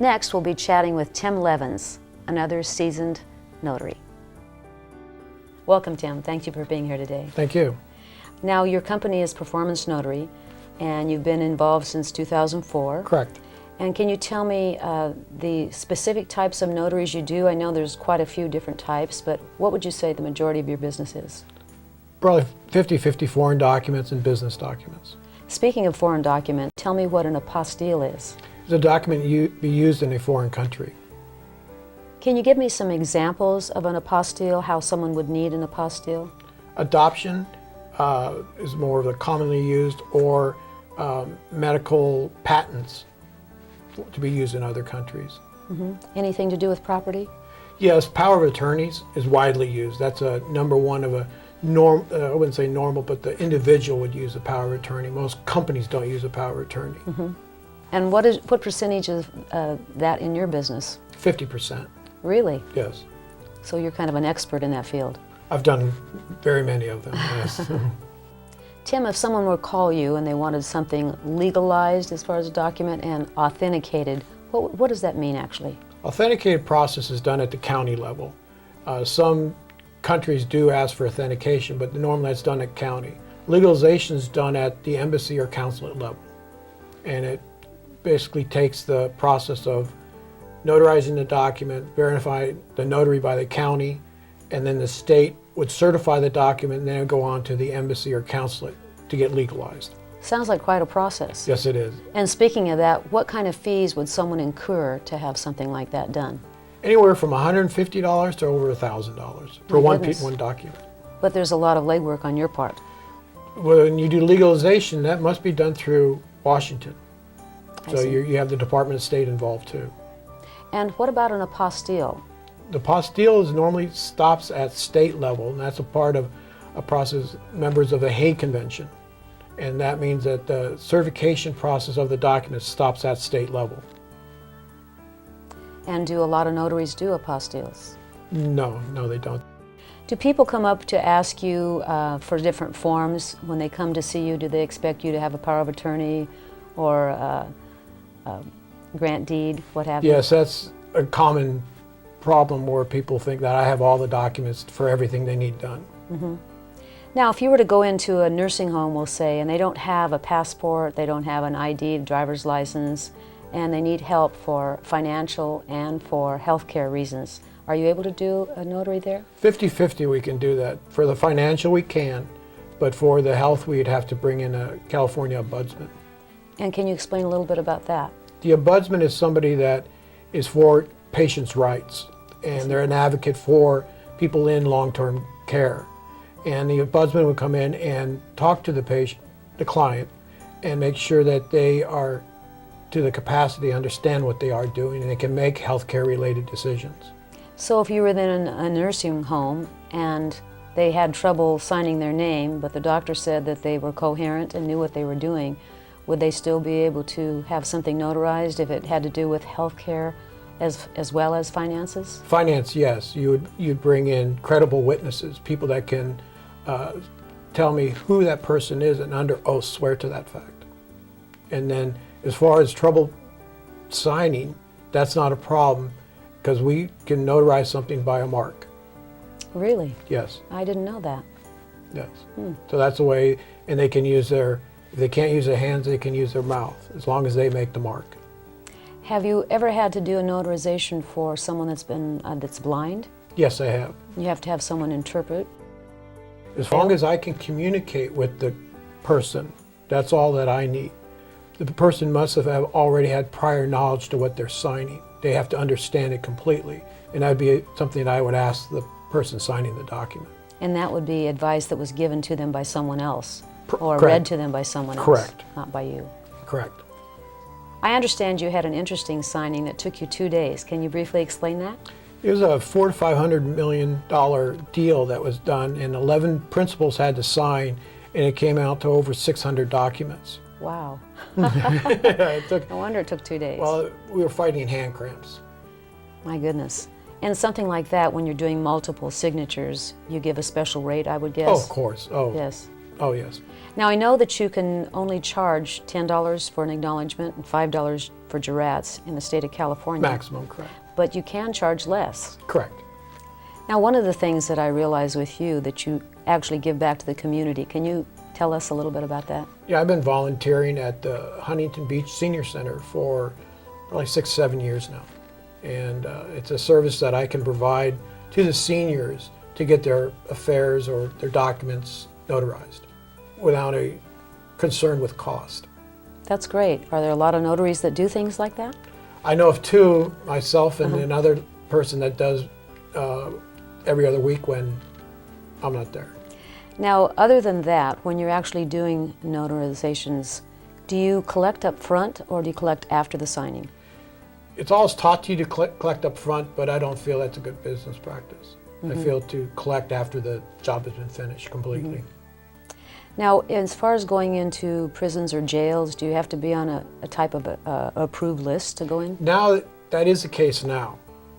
Next, we'll be chatting with Tim Levins, another seasoned notary. Welcome, Tim. Thank you for being here today. Thank you. Now, your company is Performance Notary, and you've been involved since 2004. Correct. And can you tell me the specific types of notaries you do? I know there's quite a few different types, but what would you say the majority of your business is? Probably 50-50 foreign documents and business documents. Speaking of foreign document, tell me what an apostille is. It's a document be used in a foreign country. Can you give me some examples of an apostille, how someone would need an apostille? Adoption is more of the commonly used, or medical patents to be used in other countries. Anything to do with property? Yes, power of attorneys is widely used. That's a number one of a norm. I wouldn't say normal, but the individual would use a power of attorney. Most companies don't use a power of attorney. And what percentage of that in your business? 50%. Really? Yes. So you're kind of an expert in that field. I've done very many of them, yes. Tim, if someone were to call you and they wanted something legalized as far as a document and authenticated, what does that mean actually? Authenticated process is done at the county level. Some countries do ask for authentication, but normally it's done at county. Legalization is done at the embassy or consulate level. And it basically takes the process of notarizing the document, verify the notary by the county, and then the state would certify the document, and then it would go on to the embassy or consulate to get legalized. Sounds like quite a process. Yes, it is. And speaking of that, what kind of fees would someone incur to have something like that done? Anywhere from $150 to over $1,000 for one document. But there's a lot of legwork on your part. When you do legalization, that must be done through Washington. I So see. you have the Department of State involved too. And what about an apostille? The apostille normally stops at state level, and that's a part of a process, members of the Hague Convention. And that means that the certification process of the document stops at state level. And do a lot of notaries do apostilles? No, they don't. Do people come up to ask you for different forms when they come to see you? Do they expect you to have a power of attorney or a grant deed, what have you? Yes, that's a common problem where people think that I have all the documents for everything they need done. Now, if you were to go into a nursing home, we'll say, and they don't have a passport, they don't have an ID, driver's license, and they need help for financial and for healthcare reasons, are you able to do a notary there? 50-50 we can do that. For the financial we can, but for the health we'd have to bring in a California ombudsman. And can you explain a little bit about that? The ombudsman is somebody that is for patients' rights, and they're an advocate for people in long-term care. And the ombudsman would come in and talk to the patient, the client, and make sure that they are to the capacity to understand what they are doing and they can make healthcare-related decisions. So if you were then in a nursing home and they had trouble signing their name, but the doctor said that they were coherent and knew what they were doing, would they still be able to have something notarized if it had to do with healthcare as well as finances? Finance, yes. You'd bring in credible witnesses, people that can tell me who that person is and under oath swear to that fact. And then as far as trouble signing, that's not a problem because we can notarize something by a mark. Really? Yes. I didn't know that. Yes. So that's a way, and they can use if they can't use their hands, they can use their mouth, as long as they make the mark. Have you ever had to do a notarization for someone that's blind? Yes, I have. You have to have someone interpret. As long as I can communicate with the person, that's all that I need. The person must have already had prior knowledge to what they're signing. They have to understand it completely, and that'd be something that I would ask the person signing the document. And that would be advice that was given to them by someone else, or Correct. read to them by someone else. Correct. Not by you. Correct. I understand you had an interesting signing that took you 2 days. Can you briefly explain that? It was a $400 to $500 million deal that was done, and 11 principals had to sign, and it came out to over 600 documents. Wow. It took, No wonder it took 2 days. well, we were fighting hand cramps. My goodness. And something like that, when you're doing multiple signatures, you give a special rate, I would guess? Oh, of course. Oh, Yes. oh, yes. Now, I know that you can only charge $10 for an acknowledgement and $5 for jurats in the state of California. Maximum, correct. But you can charge less. Correct. Now, one of the things that I realize with you that you actually give back to the community. Can you tell us a little bit about that? Yeah, I've been volunteering at the Huntington Beach Senior Center for probably 6-7 years now. And it's a service that I can provide to the seniors to get their affairs or their documents notarized without a concern with cost. That's great. Are there a lot of notaries that do things like that? I know of two, myself and another person that does every other week when I'm not there. Now, other than that, when you're actually doing notarizations, do you collect up front or do you collect after the signing? It's always taught to you to collect up front, but I don't feel that's a good business practice. I feel to collect after the job has been finished completely. Now, as far as going into prisons or jails, do you have to be on a type of approved list to go in? Now, that is the case now.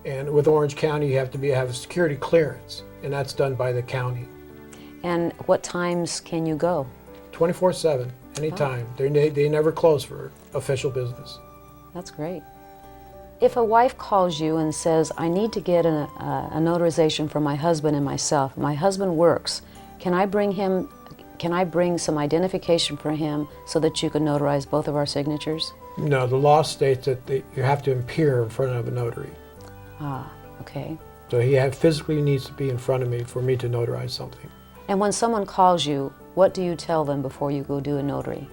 And with Orange County, you have to have a security clearance, and that's done by the county. And what times can you go? 24/7, anytime. They never close for official business. That's great. If a wife calls you and says, I need to get a notarization for my husband and myself, my husband works, can I bring some identification for him so that you can notarize both of our signatures? No, the law states that you have to appear in front of a notary. Ah, okay. So he physically needs to be in front of me for me to notarize something. And when someone calls you, what do you tell them before you go do a notary?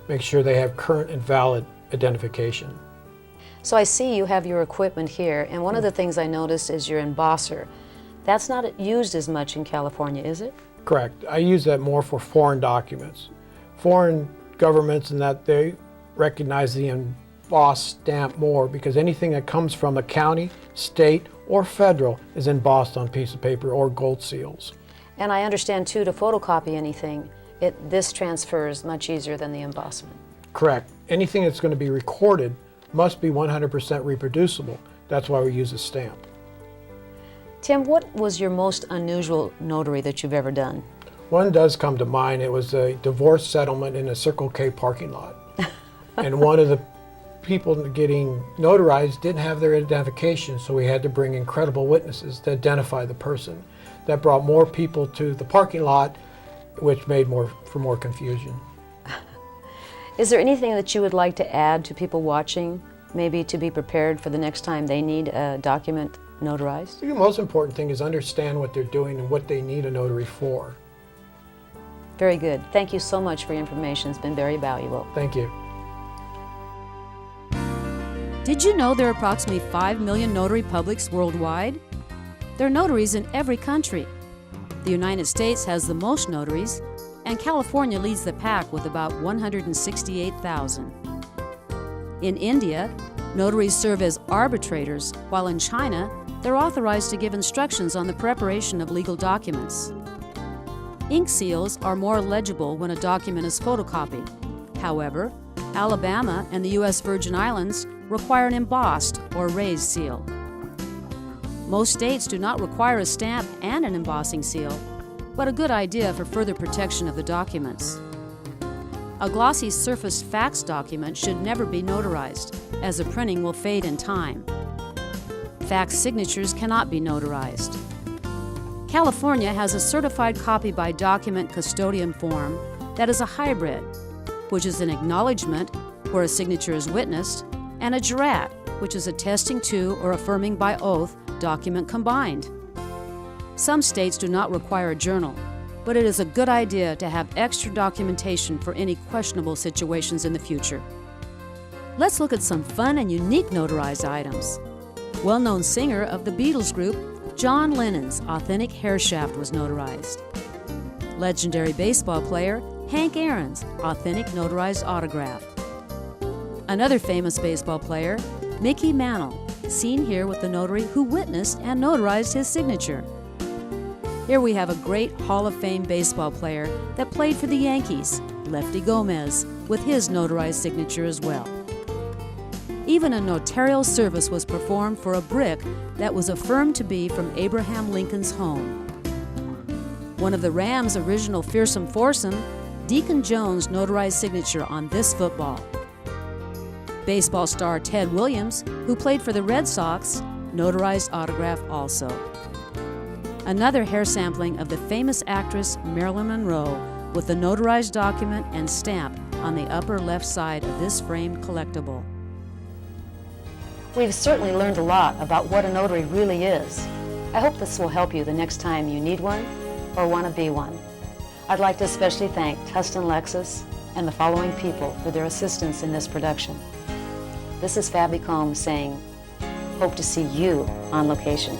Make sure they have current and valid identification. So I see you have your equipment here, and one of the things I noticed is your embosser. That's not used as much in California, is it? Correct. I use that more for foreign documents. Foreign governments and that they recognize the embossed stamp more because anything that comes from a county, state, or federal is embossed on a piece of paper or gold seals. And I understand too, to photocopy anything, this transfers much easier than the embossment. Correct. Anything that's going to be recorded must be 100% reproducible. That's why we use a stamp. Tim, what was your most unusual notary that you've ever done? One does come to mind. It was a divorce settlement in a Circle K parking lot. And one of the people getting notarized didn't have their identification, so we had to bring in credible witnesses to identify the person. That brought more people to the parking lot, which made for more confusion. Is there anything that you would like to add to people watching, maybe to be prepared for the next time they need a document notarized? I think the most important thing is understand what they're doing and what they need a notary for. Very good. Thank you so much for your information. It's been very valuable. Thank you. Did you know there are approximately 5 million notary publics worldwide? There are notaries in every country. The United States has the most notaries, and California leads the pack with about 168,000. In India, notaries serve as arbitrators, while in China, they're authorized to give instructions on the preparation of legal documents. Ink seals are more legible when a document is photocopied. However, Alabama and the U.S. Virgin Islands require an embossed or raised seal. Most states do not require a stamp and an embossing seal, but a good idea for further protection of the documents. A glossy surfaced fax document should never be notarized, as the printing will fade in time. Fax signatures cannot be notarized. California has a certified copy by document custodian form that is a hybrid, which is an acknowledgement where a signature is witnessed, and a jurat, which is attesting to or affirming by oath document combined. Some states do not require a journal, but it is a good idea to have extra documentation for any questionable situations in the future. Let's look at some fun and unique notarized items. Well-known singer of the Beatles group, John Lennon's authentic hair shaft was notarized. Legendary baseball player, Hank Aaron's authentic notarized autograph. Another famous baseball player, Mickey Mantle, seen here with the notary who witnessed and notarized his signature. Here we have a great Hall of Fame baseball player that played for the Yankees, Lefty Gomez, with his notarized signature as well. Even a notarial service was performed for a brick that was affirmed to be from Abraham Lincoln's home. One of the Rams' original fearsome foursome, Deacon Jones' notarized signature on this football. Baseball star Ted Williams, who played for the Red Sox, notarized autograph also. Another hair sampling of the famous actress Marilyn Monroe with the notarized document and stamp on the upper left side of this framed collectible. We've certainly learned a lot about what a notary really is. I hope this will help you the next time you need one or want to be one. I'd like to especially thank Tustin Lexus and the following people for their assistance in this production. This is Fabie saying, hope to see you on location.